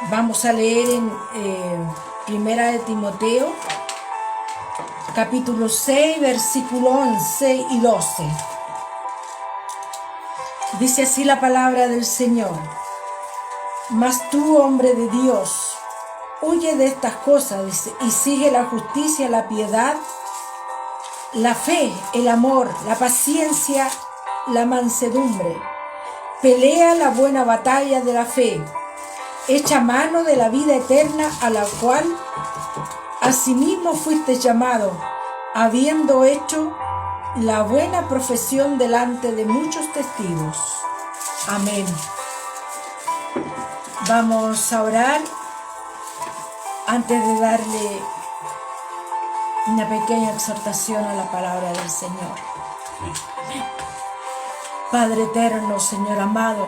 Vamos a leer en Primera de Timoteo, capítulo 6, versículo 11 y 12. Dice así la palabra del Señor: Mas tú, hombre de Dios, huye de estas cosas, dice, y sigue la justicia, la piedad, la fe, el amor, la paciencia, la mansedumbre. Pelea la buena batalla de la fe. Echa mano de la vida eterna, a la cual asimismo fuiste llamado, habiendo hecho la buena profesión delante de muchos testigos. Amén. Vamos a orar antes de darle una pequeña exhortación a la palabra del Señor. Padre eterno, Señor amado,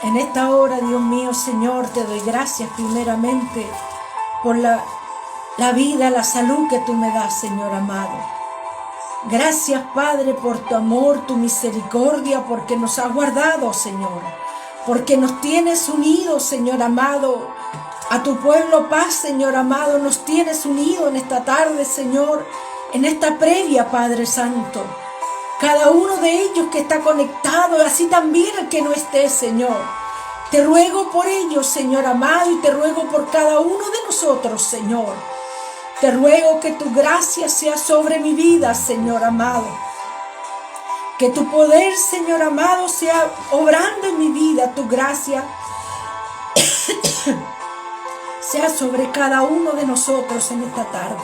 en esta hora, Dios mío, Señor, te doy gracias primeramente por la vida, la salud que tú me das, Señor amado. Gracias, Padre, por tu amor, tu misericordia, porque nos has guardado, Señor, porque nos tienes unidos, Señor amado, a tu pueblo paz, Señor amado, nos tienes unidos en esta tarde, Señor, en esta previa, Padre Santo. Cada uno de ellos que está conectado, así también el que no esté, Señor. Te ruego por ellos, Señor amado, y te ruego por cada uno de nosotros, Señor. Te ruego que tu gracia sea sobre mi vida, Señor amado. Que tu poder, Señor amado, sea obrando en mi vida. Tu gracia sea sobre cada uno de nosotros en esta tarde.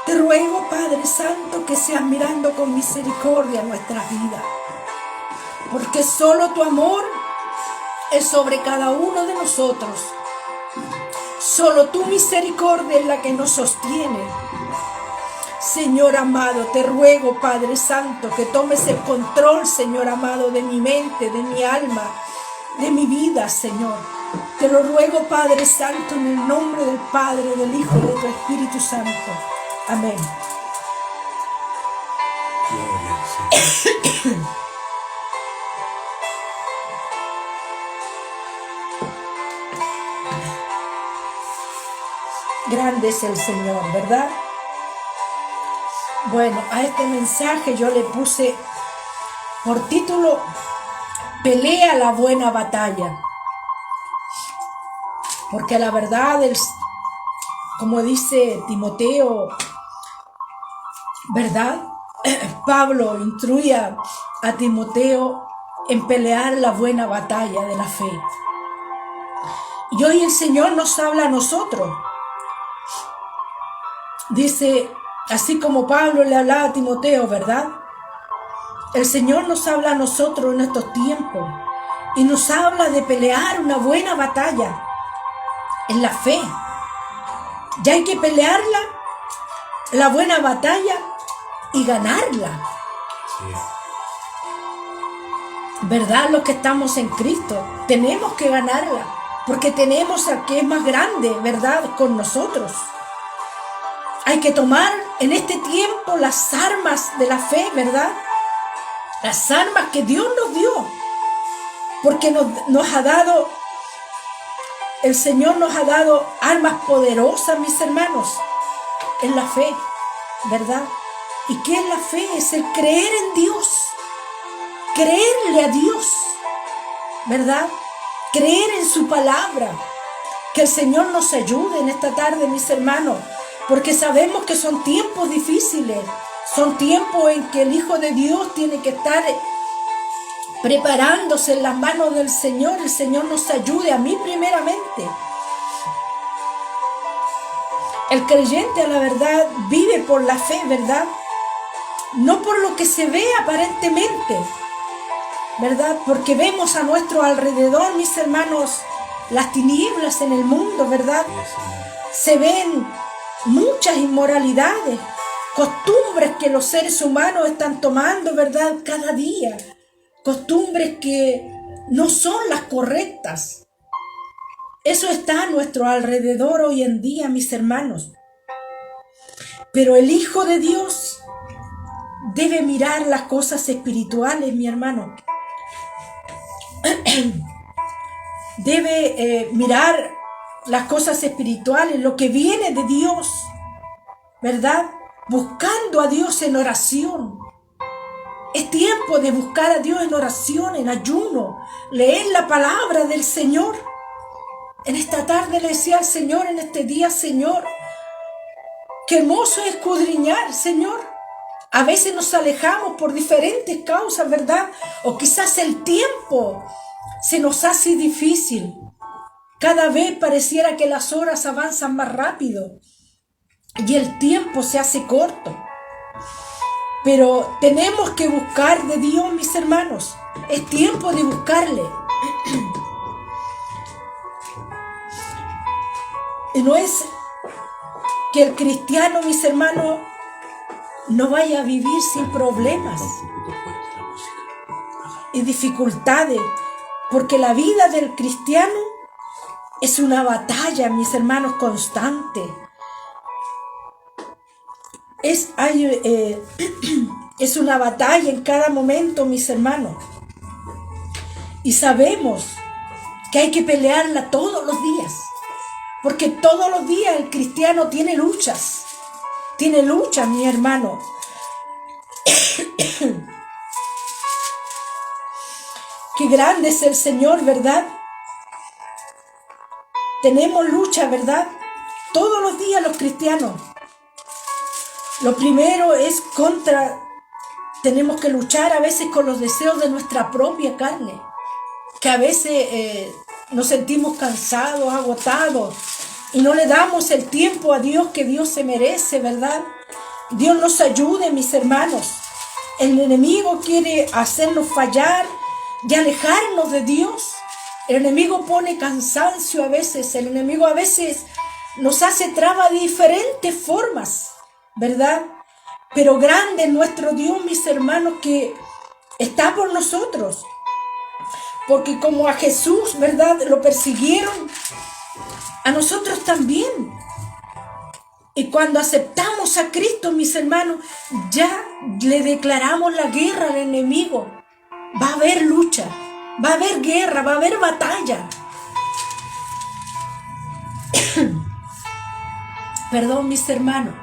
Te ruego, Padre Santo, que seas mirando con misericordia nuestras vidas, porque solo tu amor es sobre cada uno de nosotros. Solo tu misericordia es la que nos sostiene. Señor amado, te ruego, Padre Santo, que tomes el control, Señor amado, de mi mente, de mi alma, de mi vida, Señor. Te lo ruego, Padre Santo, en el nombre del Padre, del Hijo y de tu Espíritu Santo. Amén. Grande es el Señor, ¿verdad? Bueno, a este mensaje yo le puse por título: Pelea la buena batalla. Porque la verdad, como dice Timoteo, ¿verdad? Pablo instruía a Timoteo en pelear la buena batalla de la fe. Y hoy el Señor nos habla a nosotros. Dice, así como Pablo le hablaba a Timoteo, ¿verdad? El Señor nos habla a nosotros en estos tiempos y nos habla de pelear una buena batalla en la fe. Ya hay que pelearla, la buena batalla, y ganarla. Sí. ¿Verdad? Los que estamos en Cristo tenemos que ganarla, porque tenemos al que es más grande, ¿verdad?, con nosotros. Hay que tomar en este tiempo las armas de la fe, ¿verdad? Las armas que Dios nos dio, porque nos ha dado, el Señor nos ha dado armas poderosas, mis hermanos, en la fe, ¿verdad? ¿Y qué es la fe? Es el creer en Dios, creerle a Dios, ¿verdad? Creer en su palabra. Que el Señor nos ayude en esta tarde, mis hermanos, porque sabemos que son tiempos difíciles, son tiempos en que el Hijo de Dios tiene que estar preparándose en las manos del Señor. El Señor nos ayude, a mí primeramente. El creyente, a la verdad, vive por la fe, ¿verdad? No por lo que se ve aparentemente, ¿verdad? Porque vemos a nuestro alrededor, mis hermanos, las tinieblas en el mundo, ¿verdad? Se ven muchas inmoralidades, costumbres que los seres humanos están tomando, ¿verdad?, cada día. Costumbres que no son las correctas. Eso está a nuestro alrededor hoy en día, mis hermanos. Pero el Hijo de Dios debe mirar las cosas espirituales, mi hermano. debe mirar las cosas espirituales, lo que viene de Dios, ¿verdad? Buscando a Dios en oración. Es tiempo de buscar a Dios en oración, en ayuno, leer la palabra del Señor. En esta tarde le decía al Señor, en este día, Señor, qué hermoso es escudriñar, Señor. A veces nos alejamos por diferentes causas, ¿verdad? O quizás el tiempo se nos hace difícil. Cada vez pareciera que las horas avanzan más rápido y el tiempo se hace corto. Pero tenemos que buscar de Dios, mis hermanos. Es tiempo de buscarle. Y no es que el cristiano, mis hermanos, no vaya a vivir sin problemas y dificultades, porque la vida del cristiano es una batalla, mis hermanos, constante. Es una batalla en cada momento, mis hermanos. Y sabemos que hay que pelearla todos los días, porque todos los días el cristiano tiene luchas. Tiene luchas, mi hermano. Qué grande es el Señor, ¿verdad? Tenemos lucha, ¿verdad? Todos los días los cristianos. Lo primero es tenemos que luchar a veces con los deseos de nuestra propia carne, que a veces nos sentimos cansados, agotados, y no le damos el tiempo a Dios que Dios se merece, ¿verdad? Dios nos ayude, mis hermanos. El enemigo quiere hacernos fallar y alejarnos de Dios. El enemigo pone cansancio a veces. El enemigo a veces nos hace traba de diferentes formas, ¿verdad? Pero grande es nuestro Dios, mis hermanos, que está por nosotros. Porque como a Jesús, ¿verdad?, lo persiguieron, a nosotros también. Y cuando aceptamos a Cristo, mis hermanos, ya le declaramos la guerra al enemigo. Va a haber lucha, va a haber guerra, va a haber batalla. Perdón, mis hermanos.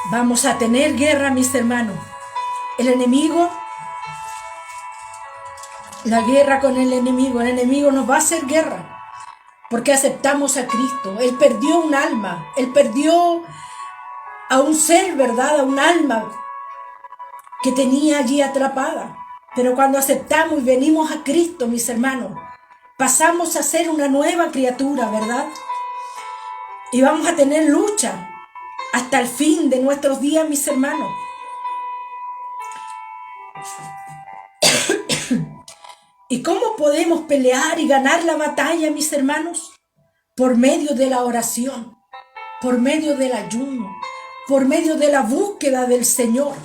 Vamos a tener guerra, mis hermanos. El enemigo, la guerra con el enemigo nos va a hacer guerra, porque aceptamos a Cristo. Él perdió un alma, Él perdió a un ser, ¿verdad? A un alma que tenía allí atrapada. Pero cuando aceptamos y venimos a Cristo, mis hermanos, pasamos a ser una nueva criatura, ¿verdad? Y vamos a tener lucha hasta el fin de nuestros días, mis hermanos. ¿Y cómo podemos pelear y ganar la batalla, mis hermanos? Por medio de la oración, por medio del ayuno, por medio de la búsqueda del Señor,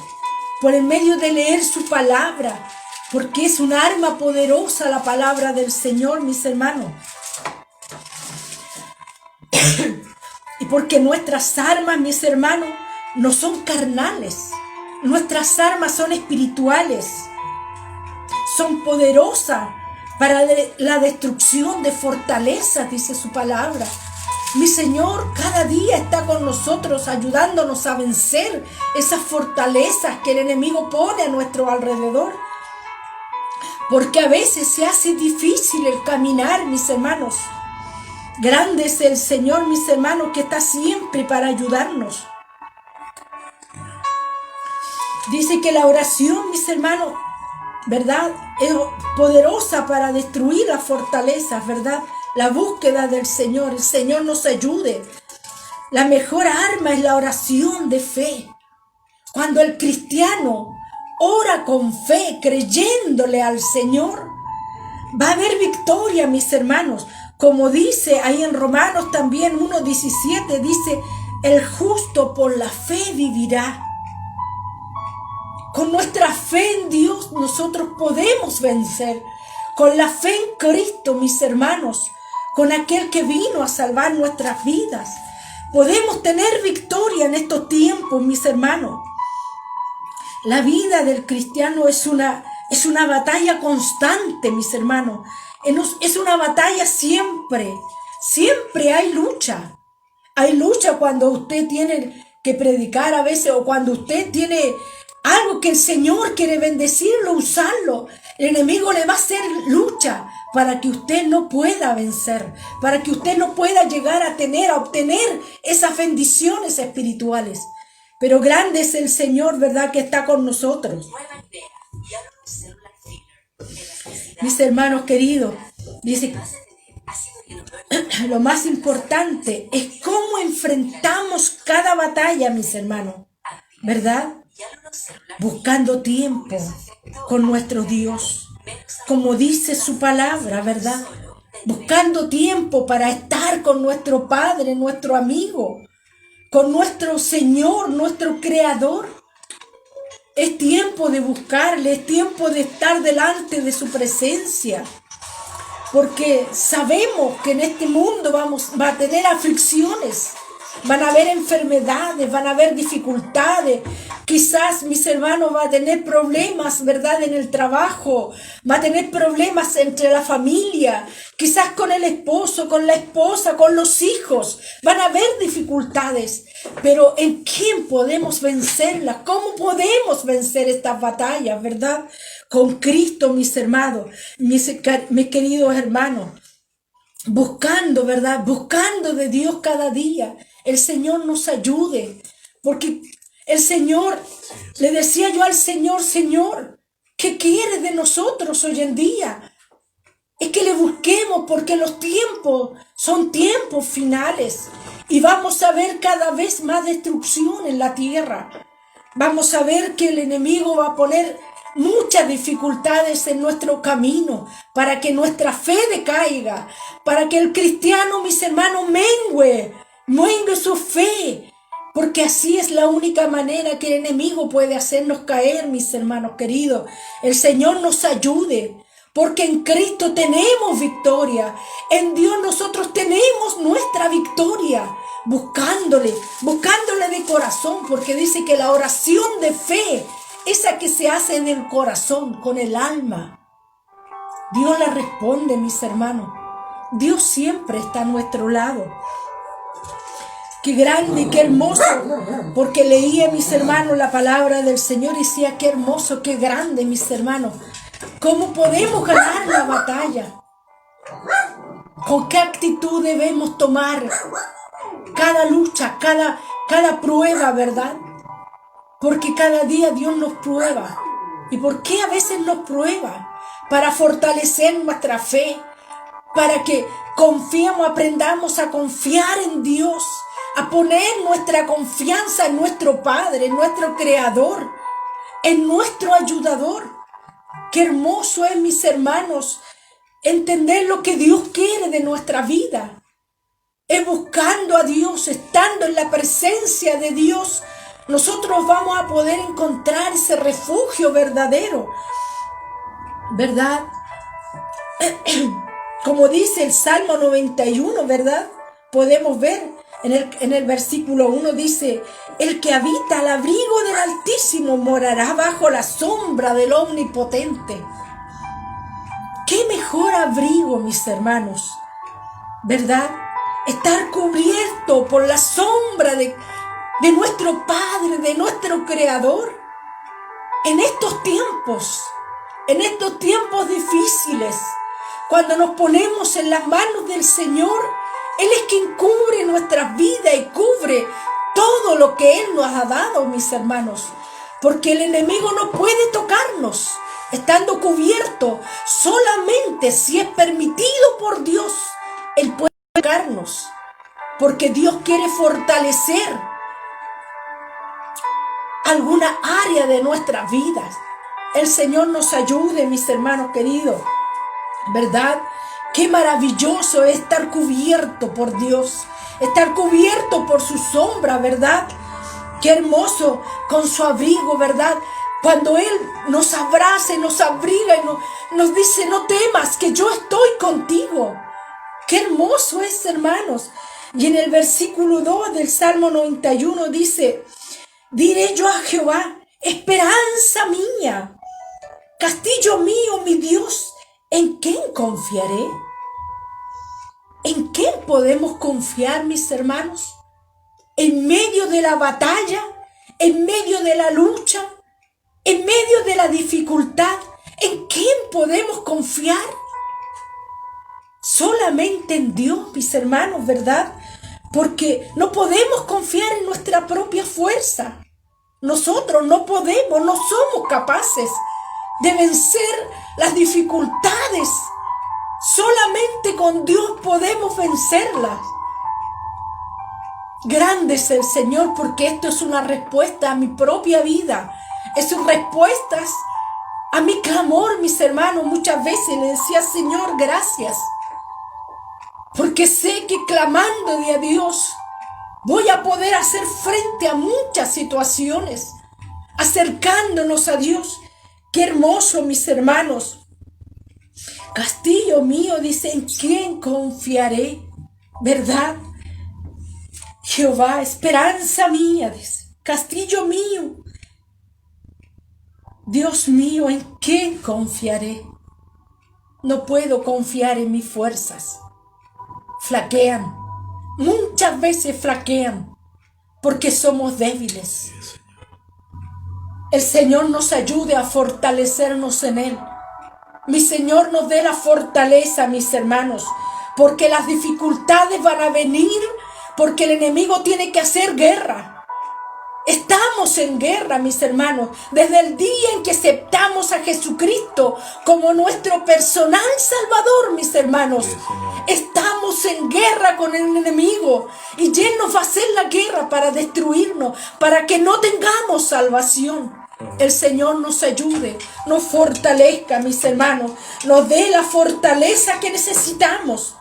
por el medio de leer su palabra, porque es un arma poderosa la palabra del Señor, mis hermanos. Y porque nuestras armas, mis hermanos, no son carnales. Nuestras armas son espirituales. Son poderosas para la destrucción de fortalezas, dice su palabra. Mi Señor cada día está con nosotros, ayudándonos a vencer esas fortalezas que el enemigo pone a nuestro alrededor. Porque a veces se hace difícil el caminar, mis hermanos. Grande es el Señor, mis hermanos, que está siempre para ayudarnos. Dice que la oración, mis hermanos, ¿verdad?, es poderosa para destruir las fortalezas, ¿verdad? La búsqueda del Señor, el Señor nos ayude. La mejor arma es la oración de fe. Cuando el cristiano ora con fe, creyéndole al Señor, va a haber victoria, mis hermanos. Como dice ahí en Romanos también 1:17, dice, el justo por la fe vivirá. Con nuestra fe en Dios nosotros podemos vencer. Con la fe en Cristo, mis hermanos, con aquel que vino a salvar nuestras vidas. Podemos tener victoria en estos tiempos, mis hermanos. La vida del cristiano es una batalla constante, mis hermanos. Es una batalla siempre. Siempre hay lucha. Hay lucha cuando usted tiene que predicar a veces, o cuando usted tiene algo que el Señor quiere bendecirlo, usarlo. El enemigo le va a hacer lucha para que usted no pueda vencer, para que usted no pueda llegar a obtener esas bendiciones espirituales. Pero grande es el Señor, ¿verdad?, que está con nosotros. Mis hermanos queridos, dice, lo más importante es cómo enfrentamos cada batalla, mis hermanos, ¿verdad? Buscando tiempo con nuestro Dios, como dice su palabra, ¿verdad? Buscando tiempo para estar con nuestro Padre, nuestro amigo, con nuestro Señor, nuestro Creador. Es tiempo de buscarle, es tiempo de estar delante de su presencia. Porque sabemos que en este mundo va a tener aflicciones, van a haber enfermedades, van a haber dificultades. Quizás, mis hermanos, va a tener problemas, ¿verdad?, en el trabajo, va a tener problemas entre la familia, quizás con el esposo, con la esposa, con los hijos. Van a haber dificultades, pero ¿en quién podemos vencerlas? ¿Cómo podemos vencer estas batallas, verdad? Con Cristo, mis hermanos, mis queridos hermanos, buscando, ¿verdad? Buscando de Dios cada día. El Señor nos ayude, porque el Señor, le decía yo al Señor, Señor, ¿qué quieres de nosotros hoy en día? Es que le busquemos, porque los tiempos son tiempos finales y vamos a ver cada vez más destrucción en la tierra. Vamos a ver que el enemigo va a poner muchas dificultades en nuestro camino para que nuestra fe decaiga, para que el cristiano, mis hermanos, mengue su fe, porque así es la única manera que el enemigo puede hacernos caer, mis hermanos queridos. El Señor nos ayude, porque en Cristo tenemos victoria, en Dios nosotros tenemos nuestra victoria, buscándole de corazón, porque dice que la oración de fe, esa que se hace en el corazón, con el alma, Dios la responde, mis hermanos. Dios siempre está a nuestro lado. Qué grande y qué hermoso, porque leía, mis hermanos, la palabra del Señor y decía, qué hermoso, qué grande, mis hermanos. ¿Cómo podemos ganar la batalla? ¿Con qué actitud debemos tomar cada lucha, cada prueba, verdad? Porque cada día Dios nos prueba. ¿Y por qué a veces nos prueba? Para fortalecer nuestra fe, para que confiemos, aprendamos a confiar en Dios, a poner nuestra confianza en nuestro Padre, en nuestro Creador, en nuestro ayudador. Qué hermoso es, mis hermanos, entender lo que Dios quiere de nuestra vida. Es buscando a Dios, estando en la presencia de Dios, nosotros vamos a poder encontrar ese refugio verdadero, ¿verdad? Como dice el Salmo 91, ¿verdad? Podemos ver en el versículo 1, dice, el que habita al abrigo del Altísimo morará bajo la sombra del Omnipotente. Qué mejor abrigo, mis hermanos, ¿verdad? Estar cubierto por la sombra de nuestro Padre, de nuestro Creador. En estos tiempos difíciles, cuando nos ponemos en las manos del Señor, Él es quien cubre nuestras vidas y cubre todo lo que Él nos ha dado, mis hermanos. Porque el enemigo no puede tocarnos, estando cubierto. Solamente si es permitido por Dios, Él puede tocarnos. Porque Dios quiere fortalecer alguna área de nuestras vidas. El Señor nos ayude, mis hermanos queridos, ¿verdad? Qué maravilloso es estar cubierto por Dios, estar cubierto por su sombra, ¿verdad? Qué hermoso con su abrigo, ¿verdad? Cuando Él nos abraza y nos abriga y nos dice, no temas, que yo estoy contigo. Qué hermoso es, hermanos. Y en el versículo 2 del Salmo 91 dice: diré yo a Jehová, esperanza mía, castillo mío, mi Dios, ¿en quién confiaré? ¿En quién podemos confiar, mis hermanos? En medio de la batalla, en medio de la lucha, en medio de la dificultad, ¿en quién podemos confiar? Solamente en Dios, mis hermanos, ¿verdad? Porque no podemos confiar en nuestra propia fuerza. Nosotros no podemos, no somos capaces de vencer las dificultades. Solamente con Dios podemos vencerlas. Grande es el Señor, porque esto es una respuesta a mi propia vida. Es una respuesta a mi clamor, mis hermanos. Muchas veces le decía: Señor, gracias. Porque sé que clamándole a Dios voy a poder hacer frente a muchas situaciones, acercándonos a Dios. Qué hermoso, mis hermanos. Castillo mío, dice, ¿en quién confiaré? ¿Verdad? Jehová, esperanza mía, dice, castillo mío. Dios mío, ¿en quién confiaré? No puedo confiar en mis fuerzas. Flaquean. Muchas veces flaquean porque somos débiles. El Señor nos ayude a fortalecernos en Él. Mi Señor nos dé la fortaleza, mis hermanos, porque las dificultades van a venir, porque el enemigo tiene que hacer guerra. Estamos en guerra, mis hermanos, desde el día en que aceptamos a Jesucristo como nuestro personal Salvador, mis hermanos. Sí, estamos en guerra con el enemigo y Él nos va a hacer la guerra para destruirnos, para que no tengamos salvación. El Señor nos ayude, nos fortalezca, mis hermanos, nos dé la fortaleza que necesitamos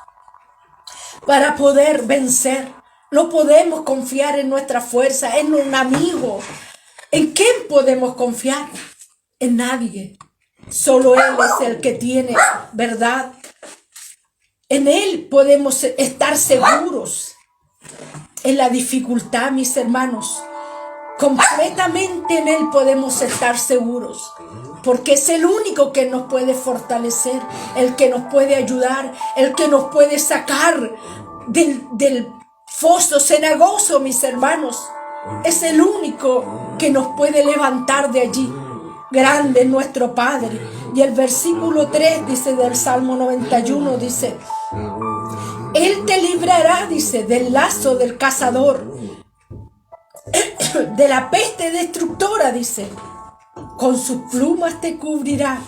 para poder vencer. No podemos confiar en nuestra fuerza, en un amigo. ¿En quién podemos confiar? En nadie. Solo Él es el que tiene verdad. En Él podemos estar seguros. En la dificultad, mis hermanos, completamente en Él podemos estar seguros. Porque es el único que nos puede fortalecer, el que nos puede ayudar, el que nos puede sacar del foso cenagoso, mis hermanos. Es el único que nos puede levantar de allí. Grande es nuestro Padre. Y el versículo 3 dice del Salmo 91, dice: Él te librará, dice, del lazo del cazador, de la peste destructora, dice. Con sus plumas te cubrirá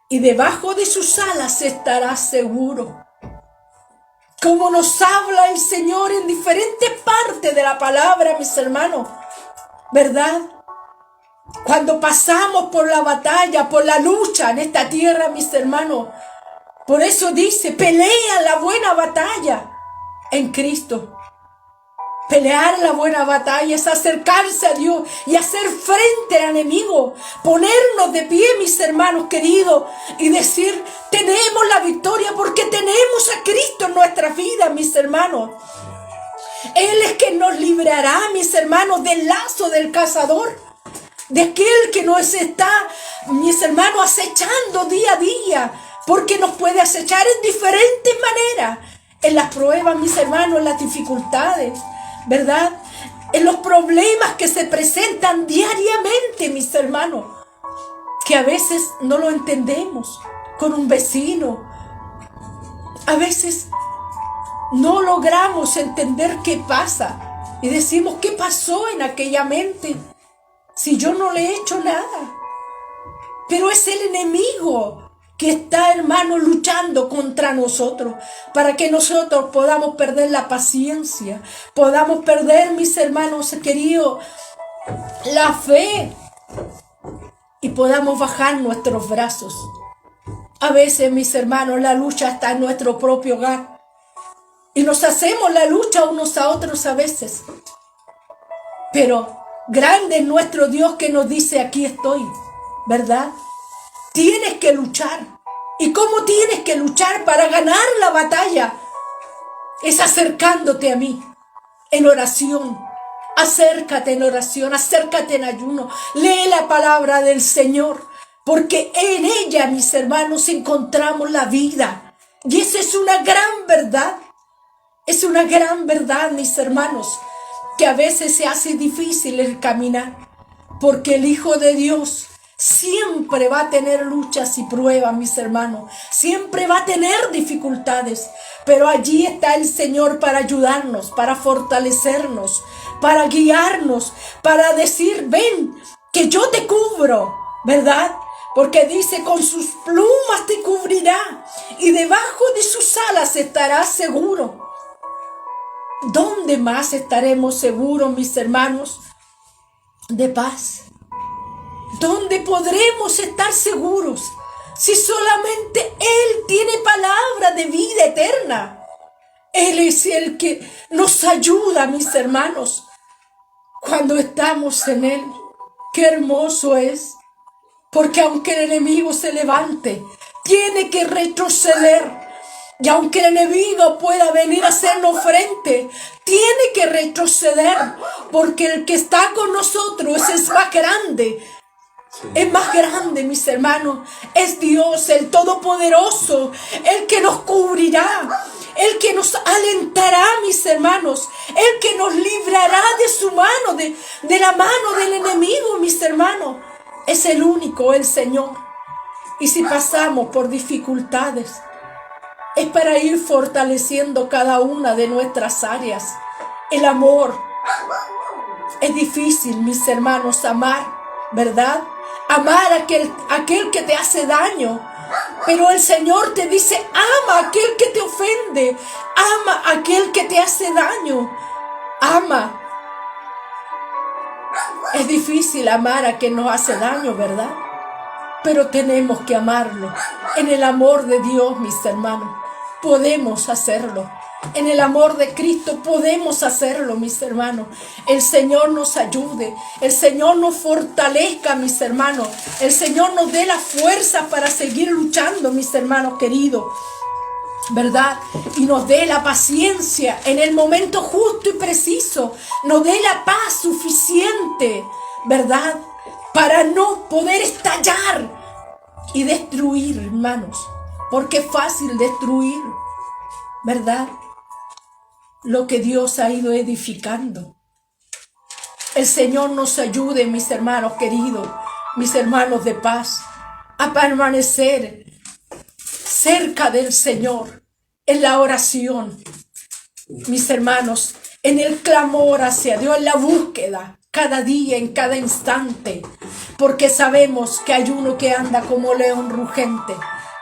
y debajo de sus alas estarás seguro. Como nos habla el Señor en diferentes partes de la palabra, mis hermanos, ¿verdad? Cuando pasamos por la batalla, por la lucha en esta tierra, mis hermanos, por eso dice: pelea la buena batalla en Cristo. Pelear la buena batalla es acercarse a Dios y hacer frente al enemigo. Ponernos de pie, mis hermanos queridos, y decir: tenemos la victoria porque tenemos a Cristo en nuestra vida, mis hermanos. Él es quien nos librará, mis hermanos, del lazo del cazador, de aquel que nos está, mis hermanos, acechando día a día, porque nos puede acechar en diferentes maneras, en las pruebas, mis hermanos, en las dificultades, ¿verdad? En los problemas que se presentan diariamente, mis hermanos, que a veces no lo entendemos, con un vecino. A veces no logramos entender qué pasa y decimos: ¿qué pasó en aquella mente? Si yo no le he hecho nada. Pero es el enemigo que está, hermano, luchando contra nosotros, para que nosotros podamos perder la paciencia, podamos perder, mis hermanos queridos, la fe, y podamos bajar nuestros brazos. A veces, mis hermanos, la lucha está en nuestro propio hogar, y nos hacemos la lucha unos a otros a veces. Pero grande es nuestro Dios que nos dice: aquí estoy, ¿verdad? Tienes que luchar. ¿Y cómo tienes que luchar para ganar la batalla? Es acercándote a mí. en oración. Acércate en oración, acércate en ayuno. Lee la palabra del Señor, porque en ella, mis hermanos, encontramos la vida. Y esa es una gran verdad. Es una gran verdad, mis hermanos, que a veces se hace difícil el caminar, porque el Hijo de Dios siempre va a tener luchas y pruebas, mis hermanos. Siempre va a tener dificultades. Pero allí está el Señor para ayudarnos, para fortalecernos, para guiarnos, para decir, ven, que yo te cubro, ¿verdad? Porque dice, con sus plumas te cubrirá y debajo de sus alas estarás seguro. ¿Dónde más estaremos seguros, mis hermanos? De paz. ¿Dónde podremos estar seguros si solamente Él tiene palabra de vida eterna? Él es el que nos ayuda, mis hermanos, cuando estamos en Él. Qué hermoso es, porque aunque el enemigo se levante, tiene que retroceder. Y aunque el enemigo pueda venir a hacernos frente, tiene que retroceder, porque el que está con nosotros es más grande. Es más grande, mis hermanos. Es Dios, el Todopoderoso, el que nos cubrirá, el que nos alentará, mis hermanos, el que nos librará de su mano, de la mano del enemigo, mis hermanos. Es el único, el Señor. Y si pasamos por dificultades, es para ir fortaleciendo cada una de nuestras áreas. El amor. Es difícil, mis hermanos, amar, ¿verdad? Amar a aquel que te hace daño. Pero el Señor te dice, ama a aquel que te ofende. Ama a aquel que te hace daño. Ama. Es difícil amar a quien nos hace daño, ¿verdad? Pero tenemos que amarlo. En el amor de Dios, mis hermanos, podemos hacerlo. En el amor de Cristo podemos hacerlo, mis hermanos. El Señor nos ayude. El Señor nos fortalezca, mis hermanos. El Señor nos dé la fuerza para seguir luchando, mis hermanos queridos, ¿verdad? Y nos dé la paciencia en el momento justo y preciso. Nos dé la paz suficiente, ¿verdad? Para no poder estallar y destruir, hermanos. Porque es fácil destruir, ¿verdad? Lo que Dios ha ido edificando. El Señor nos ayude, mis hermanos queridos, mis hermanos de paz, a permanecer cerca del Señor, en la oración, mis hermanos, en el clamor hacia Dios, en la búsqueda, cada día, en cada instante, porque sabemos que hay uno que anda como león rugente,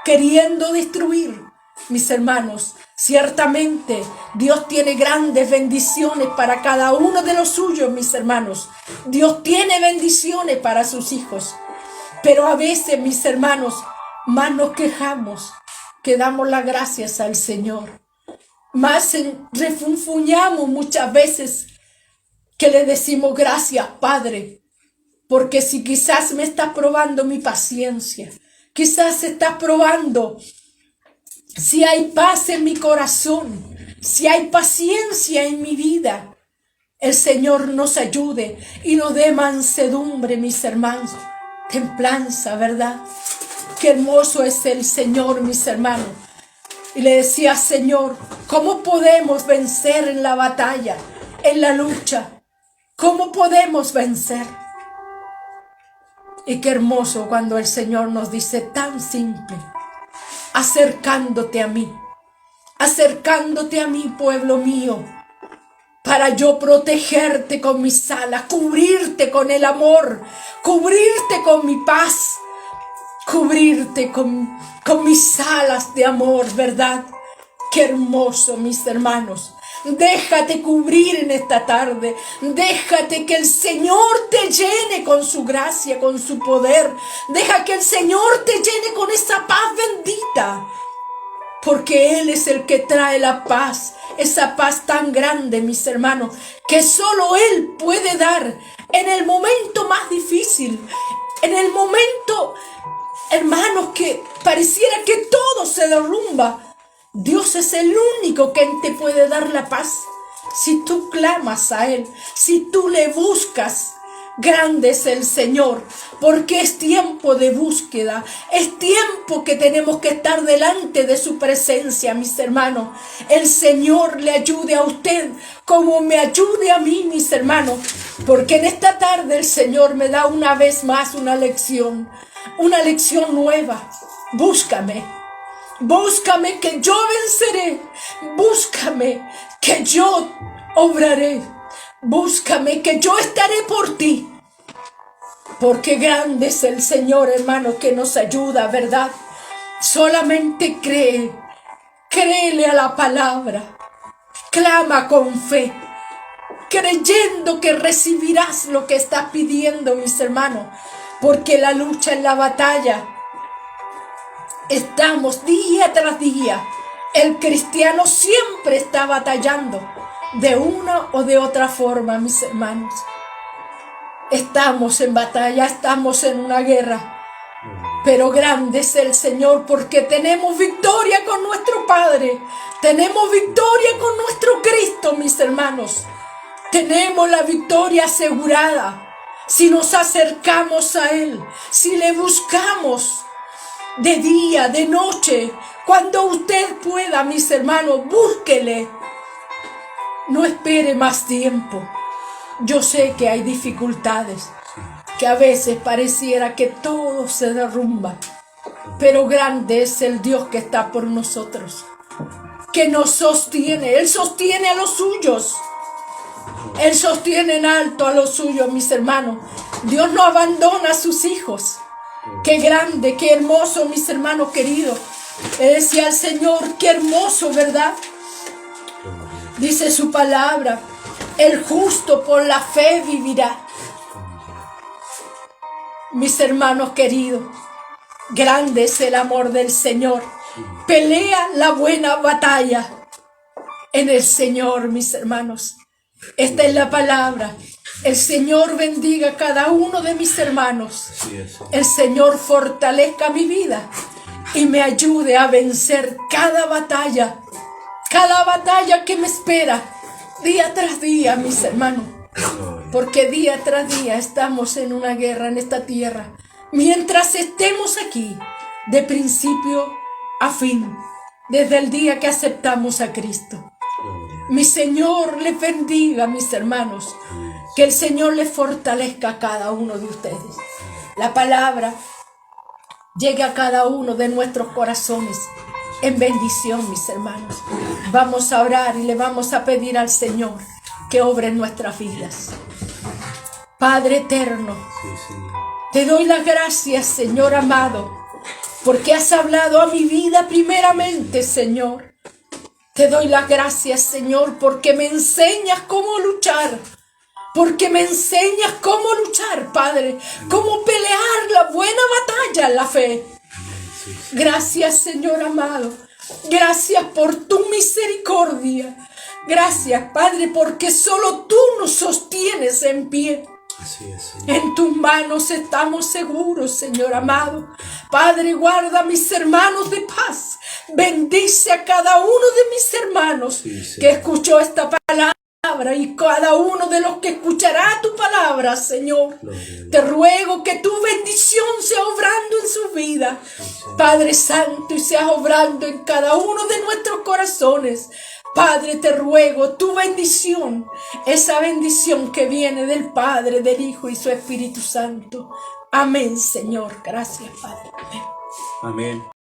queriendo destruir. Mis hermanos, ciertamente Dios tiene grandes bendiciones para cada uno de los suyos, mis hermanos. Dios tiene bendiciones para sus hijos. Pero a veces, mis hermanos, más nos quejamos que damos las gracias al Señor. Más refunfuñamos muchas veces que le decimos gracias, Padre, porque si quizás me estás probando mi paciencia, quizás estás probando si hay paz en mi corazón, si hay paciencia en mi vida. El Señor nos ayude y nos dé mansedumbre, mis hermanos, templanza, ¿verdad? Qué hermoso es el Señor, mis hermanos. Y le decía, Señor, ¿cómo podemos vencer en la batalla, en la lucha? ¿Cómo podemos vencer? Y qué hermoso cuando el Señor nos dice tan simple: acercándote a mí, pueblo mío, para yo protegerte con mis alas, cubrirte con el amor, cubrirte con mi paz, cubrirte con mis alas de amor, ¿verdad? Qué hermoso, mis hermanos. Déjate cubrir en esta tarde. Déjate que el Señor te llene con su gracia, con su poder. Deja que el Señor te llene con esa paz bendita. Porque Él es el que trae la paz. Esa paz tan grande, mis hermanos, que solo Él puede dar en el momento más difícil. En el momento, hermanos, que pareciera que todo se derrumba. Dios es el único que te puede dar la paz. si tú clamas a Él, si tú le buscas, grande es el Señor, porque es tiempo de búsqueda, es tiempo que tenemos que estar delante de su presencia, mis hermanos. El Señor le ayude a usted como me ayude a mí, mis hermanos, porque en esta tarde el Señor me da una vez más una lección nueva. Búscame, búscame que yo venceré, búscame que yo obraré, búscame que yo estaré por ti. Porque grande es el Señor, hermano, que nos ayuda, ¿verdad? Solamente cree, créele a la palabra, clama con fe, creyendo que recibirás lo que estás pidiendo, mis hermanos. Porque la lucha en la batalla, estamos día tras día. El cristiano siempre está batallando de una o de otra forma, mis hermanos. Estamos en batalla, estamos en una guerra, pero grande es el Señor porque tenemos victoria con nuestro Padre, tenemos victoria con nuestro Cristo, mis hermanos. Tenemos la victoria asegurada si nos acercamos a Él, si le buscamos de día, de noche, cuando usted pueda, mis hermanos, búsquele. No espere más tiempo. Yo sé que hay dificultades, que a veces pareciera que todo se derrumba, pero grande es el Dios que está por nosotros, que nos sostiene. Él sostiene a los suyos, Él sostiene en alto a los suyos, mis hermanos. Dios no abandona a sus hijos. Qué grande, qué hermoso, mis hermanos queridos. Le decía al Señor, qué hermoso, ¿verdad? Dice su palabra, el justo por la fe vivirá. Mis hermanos queridos, grande es el amor del Señor. Pelea la buena batalla en el Señor, mis hermanos. Esta es la palabra. El Señor bendiga a cada uno de mis hermanos. El Señor fortalezca mi vida y me ayude a vencer cada batalla que me espera día tras día, mis hermanos. Porque día tras día estamos en una guerra en esta tierra. Mientras estemos aquí, de principio a fin, desde el día que aceptamos a Cristo. Mi Señor les bendiga, mis hermanos. Que el Señor les fortalezca a cada uno de ustedes. La palabra llegue a cada uno de nuestros corazones en bendición, mis hermanos. Vamos a orar y le vamos a pedir al Señor que obre en nuestras vidas. Padre eterno, te doy las gracias, Señor amado, porque has hablado a mi vida primeramente, Señor. Te doy las gracias, Señor, porque me enseñas cómo luchar. Porque me enseñas cómo luchar, Padre, cómo pelear la buena batalla en la fe. Gracias, Señor amado. Gracias por tu misericordia. Gracias, Padre, porque solo tú nos sostienes en pie. Así es, Señor. En tus manos estamos seguros, Señor amado. Padre, guarda a mis hermanos de paz. Bendice a cada uno de mis hermanos que escuchó esta palabra. Y cada uno de los que escuchará tu palabra, Señor, te ruego que tu bendición sea obrando en su vida, Padre Santo, y seas obrando en cada uno de nuestros corazones. Padre, te ruego tu bendición, esa bendición que viene del Padre, del Hijo y su Espíritu Santo. Amén, Señor. Gracias, Padre. Amén. Amén.